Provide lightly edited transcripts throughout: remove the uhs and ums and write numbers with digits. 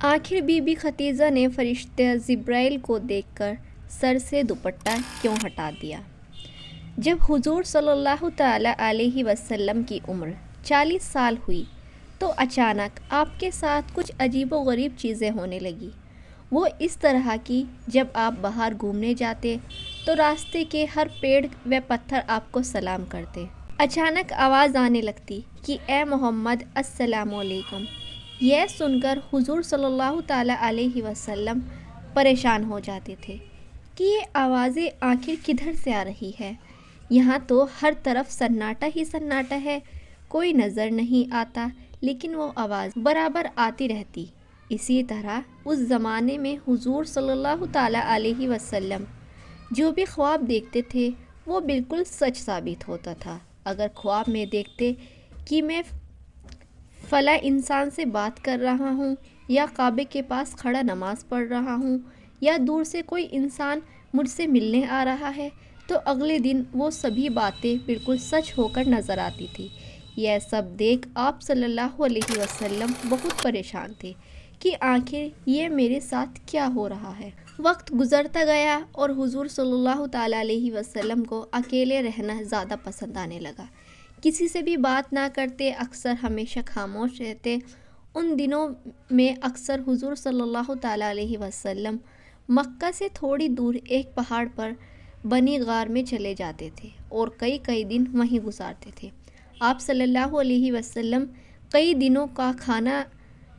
آخر be be Khadija نے فرشتہ جبرائیل کو دیکھ کر سر سے دوپٹہ کیوں ہٹا دیا؟ جب حضور صلی اللہ تعالی علیہ وسلم کی عمر 40 سال ہوئی تو اچانک آپ کے ساتھ کچھ عجیب و غریب چیزیں ہونے لگی۔ وہ اس طرح کی، جب آپ باہر گھومنے جاتے تو راستے کے ہر پیڑ و پتھر آپ کو سلام کرتے۔ اچانک آواز آنے لگتی کہ اے محمد السلام علیکم۔ یہ سن کر حضور صلی اللہ تعالی علیہ وسلم پریشان ہو جاتے تھے کہ یہ آوازیں آخر کدھر سے آ رہی ہے؟ یہاں تو ہر طرف سناٹا ہی سناٹا ہے، کوئی نظر نہیں آتا، لیکن وہ آواز برابر آتی رہتی۔ اسی طرح اس زمانے میں حضور صلی اللہ تعالی علیہ وسلم جو بھی خواب دیکھتے تھے وہ بالکل سچ ثابت ہوتا تھا۔ اگر خواب میں دیکھتے کہ میں فلاں انسان سے بات کر رہا ہوں، یا کعبے کے پاس کھڑا نماز پڑھ رہا ہوں، یا دور سے کوئی انسان مجھ سے ملنے آ رہا ہے، تو اگلے دن وہ سبھی باتیں بالکل سچ ہو کر نظر آتی تھی۔ یہ سب دیکھ آپ صلی اللہ علیہ وسلم بہت پریشان تھے کہ آخر یہ میرے ساتھ کیا ہو رہا ہے۔ وقت گزرتا گیا اور حضور صلی اللہ تعالی علیہ وسلم کو اکیلے رہنا زیادہ پسند آنے لگا۔ کسی سے بھی بات نہ کرتے، اکثر ہمیشہ خاموش رہتے۔ ان دنوں میں اکثر حضور صلی اللہ تعالی علیہ وسلم مکہ سے تھوڑی دور ایک پہاڑ پر بنی غار میں چلے جاتے تھے اور کئی دن وہیں گزارتے تھے۔ آپ صلی اللہ علیہ وسلم کئی دنوں کا کھانا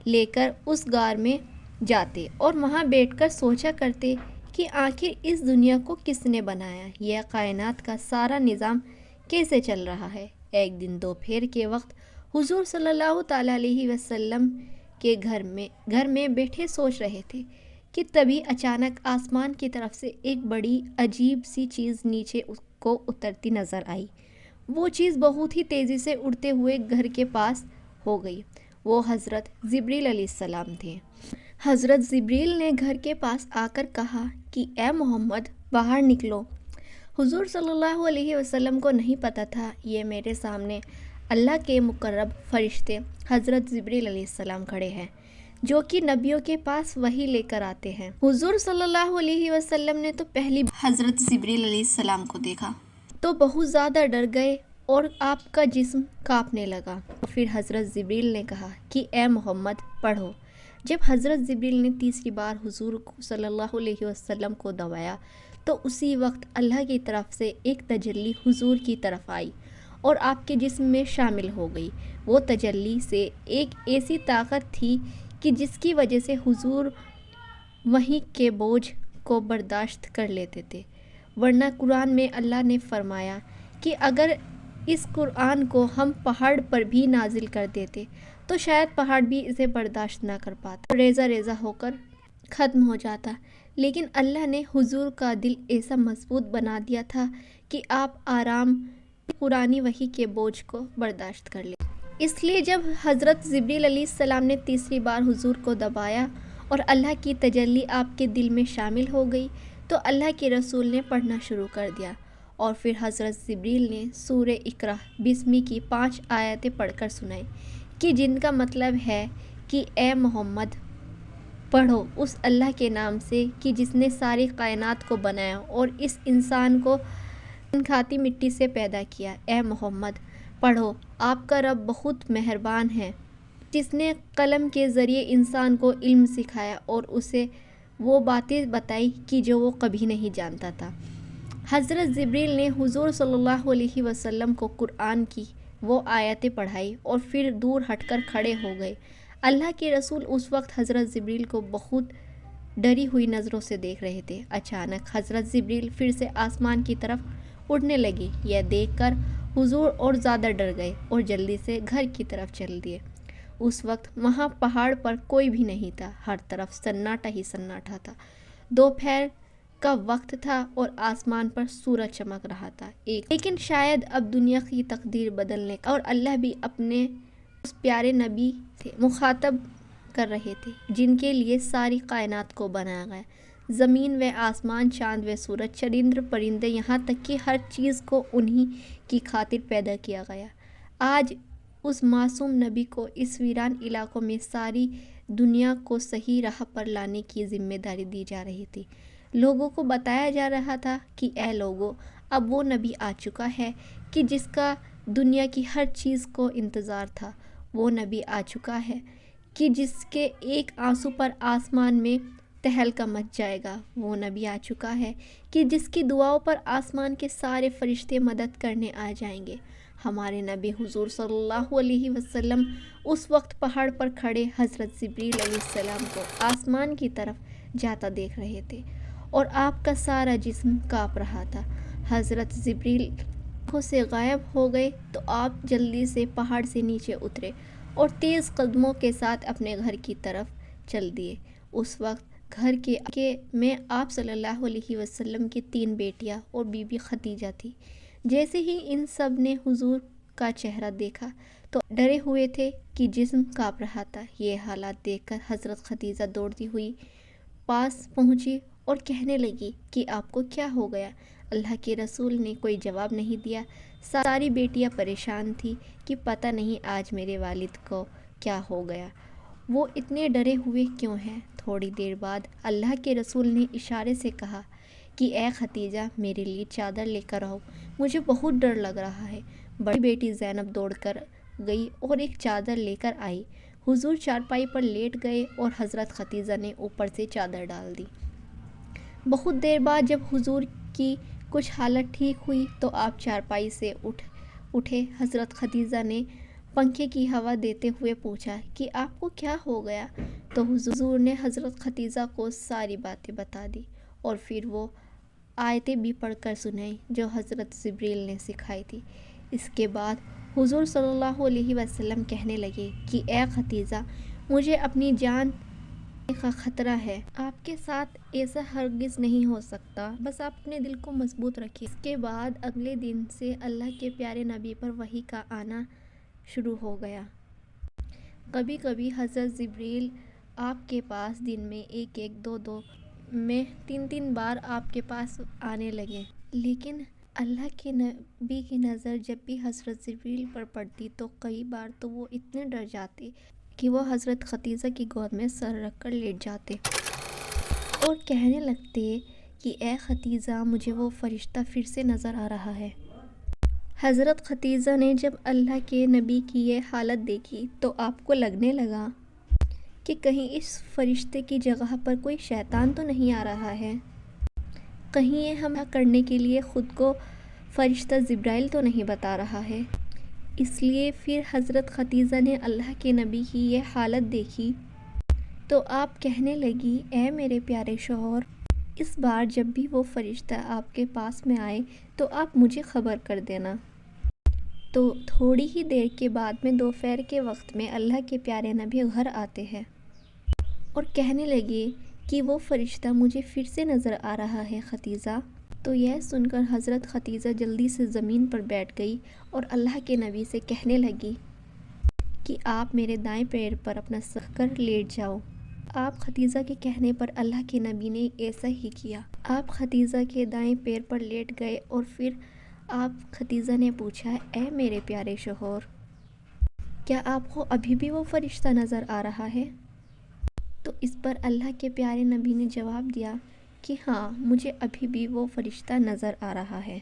لے کر اس غار میں جاتے اور وہاں بیٹھ کر سوچا کرتے کہ آخر اس دنیا کو کس نے بنایا، یہ کائنات کا سارا نظام کیسے چل رہا ہے۔ ایک دن دوپہر کے وقت حضور صلی اللہ تعالی علیہ وسلم کے گھر میں بیٹھے سوچ رہے تھے کہ تبھی اچانک آسمان کی طرف سے ایک بڑی عجیب سی چیز نیچے کو اترتی نظر آئی۔ وہ چیز بہت ہی تیزی سے اڑتے ہوئے گھر کے پاس ہو گئی۔ وہ حضرت جبرائیل علیہ السلام تھے۔ حضرت جبرائیل نے گھر کے پاس آ کر کہا کہ اے محمد، باہر نکلو۔ حضور صلی اللہ علیہ وسلم کو نہیں پتہ تھا یہ میرے سامنے اللہ کے مقرب فرشتے حضرت جبرائیل علیہ السلام کھڑے ہیں، جو کہ نبیوں کے پاس وحی لے کر آتے ہیں۔ حضور صلی اللہ علیہ وسلم نے تو پہلی حضرت جبرائیل علیہ السلام کو دیکھا تو بہت زیادہ ڈر گئے اور آپ کا جسم کانپنے لگا۔ پھر حضرت جبرائیل نے کہا کہ اے محمد پڑھو۔ جب حضرت جبرائیل نے تیسری بار حضور صلی اللہ علیہ وسلم کو دبایا تو اسی وقت اللہ کی طرف سے ایک تجلی حضور کی طرف آئی اور آپ کے جسم میں شامل ہو گئی۔ وہ تجلی سے ایک ایسی طاقت تھی کہ جس کی وجہ سے حضور وحی کے بوجھ کو برداشت کر لیتے تھے، ورنہ قرآن میں اللہ نے فرمایا کہ اگر اس قرآن کو ہم پہاڑ پر بھی نازل کر دیتے تو شاید پہاڑ بھی اسے برداشت نہ کر پاتا، ریزہ ریزہ ہو کر ختم ہو جاتا۔ لیکن اللہ نے حضور کا دل ایسا مضبوط بنا دیا تھا کہ آپ آرام قرآنی وحی کے بوجھ کو برداشت کر لیں۔ اس لیے جب حضرت جبرائیل علیہ السلام نے تیسری بار حضور کو دبایا اور اللہ کی تجلی آپ کے دل میں شامل ہو گئی تو اللہ کے رسول نے پڑھنا شروع کر دیا، اور پھر حضرت جبرائیل نے سورہ اقرا بسم کی 5 آیتیں پڑھ کر سنائی کہ جن کا مطلب ہے کہ اے محمد پڑھو اس اللہ کے نام سے کہ جس نے ساری کائنات کو بنایا اور اس انسان کو کھاتی مٹی سے پیدا کیا۔ اے محمد پڑھو، آپ کا رب بہت مہربان ہے، جس نے قلم کے ذریعے انسان کو علم سکھایا اور اسے وہ باتیں بتائی کہ جو وہ کبھی نہیں جانتا تھا۔ حضرت جبرائیل نے حضور صلی اللہ علیہ وسلم کو قرآن کی وہ آیتیں پڑھائی اور پھر دور ہٹ کر کھڑے ہو گئے۔ اللہ کے رسول اس وقت حضرت جبرائیل کو بہت ڈری ہوئی نظروں سے دیکھ رہے تھے۔ اچانک حضرت جبرائیل پھر سے آسمان کی طرف اڑنے لگے۔ یہ دیکھ کر حضور اور زیادہ ڈر گئے اور جلدی سے گھر کی طرف چل دیے۔ اس وقت وہاں پہاڑ پر کوئی بھی نہیں تھا، ہر طرف سناٹا ہی سناٹا تھا۔ دوپہر کا وقت تھا اور آسمان پر سورج چمک رہا تھا۔ لیکن شاید اب دنیا کی تقدیر بدلنے کا اور اللہ بھی اپنے اس پیارے نبی سے مخاطب کر رہے تھے جن کے لیے ساری کائنات کو بنایا گیا، زمین و آسمان، چاند و سورج، چرند پرندے، یہاں تک کہ ہر چیز کو انہی کی خاطر پیدا کیا گیا۔ آج اس معصوم نبی کو اس ویران علاقوں میں ساری دنیا کو صحیح راہ پر لانے کی ذمہ داری دی جا رہی تھی۔ لوگوں کو بتایا جا رہا تھا کہ اے لوگو، اب وہ نبی آ چکا ہے کہ جس کا دنیا کی ہر چیز کو انتظار تھا۔ وہ نبی آ چکا ہے کہ جس کے ایک آنسو پر آسمان میں تہلکہ مچ جائے گا۔ وہ نبی آ چکا ہے کہ جس کی دعاؤں پر آسمان کے سارے فرشتے مدد کرنے آ جائیں گے۔ ہمارے نبی حضور صلی اللہ علیہ وسلم اس وقت پہاڑ پر کھڑے حضرت جبریل علیہ السلام کو آسمان کی طرف جاتا دیکھ رہے تھے اور آپ کا سارا جسم کانپ رہا تھا۔ حضرت جبریل آنکھوں سے غائب ہو گئے تو آپ جلدی سے پہاڑ سے نیچے اترے اور تیز قدموں کے ساتھ اپنے گھر کی طرف چل دیے۔ اس وقت گھر کے میں آپ صلی اللہ علیہ وسلم کی 3 بیٹیاں اور بی بی خدیجہ تھی۔ جیسے ہی ان سب نے حضور کا چہرہ دیکھا تو ڈرے ہوئے تھے کہ جسم کانپ رہا تھا۔ یہ حالات دیکھ کر حضرت خدیجہ دوڑتی ہوئی پاس پہنچی اور کہنے لگی کہ آپ کو کیا ہو گیا؟ اللہ کے رسول نے کوئی جواب نہیں دیا۔ ساری بیٹیاں پریشان تھیں کہ پتہ نہیں آج میرے والد کو کیا ہو گیا، وہ اتنے ڈرے ہوئے کیوں ہیں۔ تھوڑی دیر بعد اللہ کے رسول نے اشارے سے کہا کہ اے خدیجہ، میرے لیے چادر لے کر آؤ، مجھے بہت ڈر لگ رہا ہے۔ بڑی بیٹی زینب دوڑ کر گئی اور ایک چادر لے کر آئی۔ حضور چارپائی پر لیٹ گئے اور حضرت خدیجہ نے اوپر سے چادر ڈال دی۔ بہت دیر بعد جب حضور کی کچھ حالت ٹھیک ہوئی تو آپ چارپائی سے اٹھے۔ حضرت خدیجہ نے پنکھے کی ہوا دیتے ہوئے پوچھا کہ آپ کو کیا ہو گیا؟ تو حضور نے حضرت خدیجہ کو ساری باتیں بتا دی اور پھر وہ آیتیں بھی پڑھ کر سنائیں جو حضرت جبریل نے سکھائی تھی۔ اس کے بعد حضور صلی اللہ علیہ وسلم کہنے لگے کہ اے خدیجہ، مجھے اپنی جان کا خطرہ ہے۔ آپ کے ساتھ ایسا ہرگز نہیں ہو سکتا، بس آپ اپنے دل کو مضبوط رکھیں۔ اس کے بعد اگلے دن سے اللہ کے پیارے نبی پر وحی کا آنا شروع ہو گیا۔ کبھی کبھی حضرت جبریل آپ کے پاس دن میں 1-2 میں 3 بار آپ کے پاس آنے لگے، لیکن اللہ کے نبی کی نظر جب بھی حضرت جبریل پر پڑتی تو کئی بار تو وہ اتنے ڈر جاتے کہ وہ حضرت خدیجہ کی گود میں سر رکھ کر لیٹ جاتے اور کہنے لگتے کہ اے خدیجہ، مجھے وہ فرشتہ پھر سے نظر آ رہا ہے۔ حضرت خدیجہ نے جب اللہ کے نبی کی یہ حالت دیکھی تو آپ کو لگنے لگا کہ کہیں اس فرشتے کی جگہ پر کوئی شیطان تو نہیں آ رہا ہے، کہیں یہ حملہ کرنے کے لیے خود کو فرشتہ جبرائیل تو نہیں بتا رہا ہے۔ اس لیے پھر حضرت خدیجہ نے اللہ کے نبی کی یہ حالت دیکھی تو آپ کہنے لگی، اے میرے پیارے شوہر، اس بار جب بھی وہ فرشتہ آپ کے پاس میں آئے تو آپ مجھے خبر کر دینا۔ تو تھوڑی ہی دیر کے بعد میں دوپہر کے وقت میں اللہ کے پیارے نبی گھر آتے ہیں اور کہنے لگے کہ وہ فرشتہ مجھے پھر سے نظر آ رہا ہے خدیجہ۔ تو یہ سن کر حضرت خدیجہ جلدی سے زمین پر بیٹھ گئی اور اللہ کے نبی سے کہنے لگی کہ آپ میرے دائیں پیر پر اپنا سر رکھ کر لیٹ جاؤ۔ آپ خدیجہ کے کہنے پر اللہ کے نبی نے ایسا ہی کیا۔ آپ خدیجہ کے دائیں پیر پر لیٹ گئے اور پھر آپ خدیجہ نے پوچھا، اے میرے پیارے شوہر، کیا آپ کو ابھی بھی وہ فرشتہ نظر آ رہا ہے؟ تو اس پر اللہ کے پیارے نبی نے جواب دیا کہ ہاں، مجھے ابھی بھی وہ فرشتہ نظر آ رہا ہے۔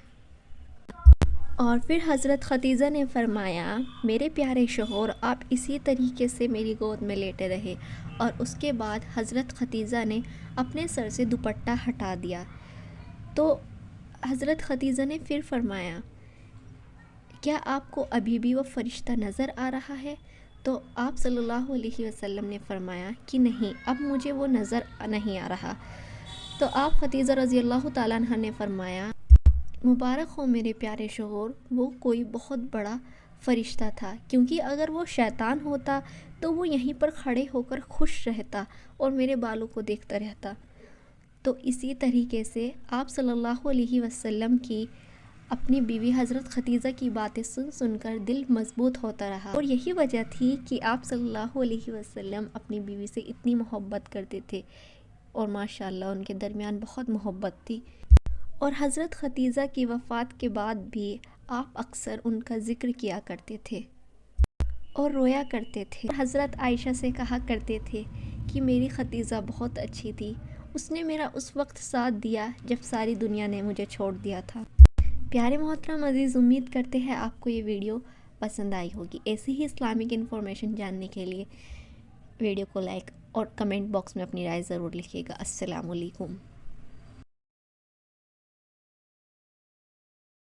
اور پھر حضرت خدیجہ نے فرمایا، میرے پیارے شوہر، آپ اسی طریقے سے میری گود میں لیٹے رہے۔ اور اس کے بعد حضرت خدیجہ نے اپنے سر سے دوپٹہ ہٹا دیا۔ تو حضرت خدیجہ نے پھر فرمایا، کیا آپ کو ابھی بھی وہ فرشتہ نظر آ رہا ہے؟ تو آپ صلی اللہ علیہ وسلم نے فرمایا کہ نہیں، اب مجھے وہ نظر نہیں آ رہا۔ تو آپ خدیجہ رضی اللہ تعالیٰ عنہ نے فرمایا، مبارک ہو میرے پیارے شوہر، وہ کوئی بہت بڑا فرشتہ تھا، کیونکہ اگر وہ شیطان ہوتا تو وہ یہیں پر کھڑے ہو کر خوش رہتا اور میرے بالوں کو دیکھتا رہتا۔ تو اسی طریقے سے آپ صلی اللہ علیہ وسلم کی اپنی بیوی حضرت خدیجہ کی باتیں سن کر دل مضبوط ہوتا رہا، اور یہی وجہ تھی کہ آپ صلی اللہ علیہ وسلم اپنی بیوی سے اتنی محبت کرتے تھے اور ماشاءاللہ ان کے درمیان بہت محبت تھی۔ اور حضرت خدیجہ کی وفات کے بعد بھی آپ اکثر ان کا ذکر کیا کرتے تھے۔ اور رویا کرتے تھے۔ حضرت عائشہ سے کہا کرتے تھے کہ میری ختیجہ بہت اچھی تھی، اس نے میرا اس وقت ساتھ دیا جب ساری دنیا نے مجھے چھوڑ دیا تھا۔ پیارے محترم عزیز، امید کرتے ہیں آپ کو یہ ویڈیو پسند آئی ہوگی۔ ایسی ہی اسلامک انفارمیشن جاننے کے لیے ویڈیو کو لائک اور کمنٹ باکس میں اپنی رائے ضرور لکھیے گا۔ السلام علیکم۔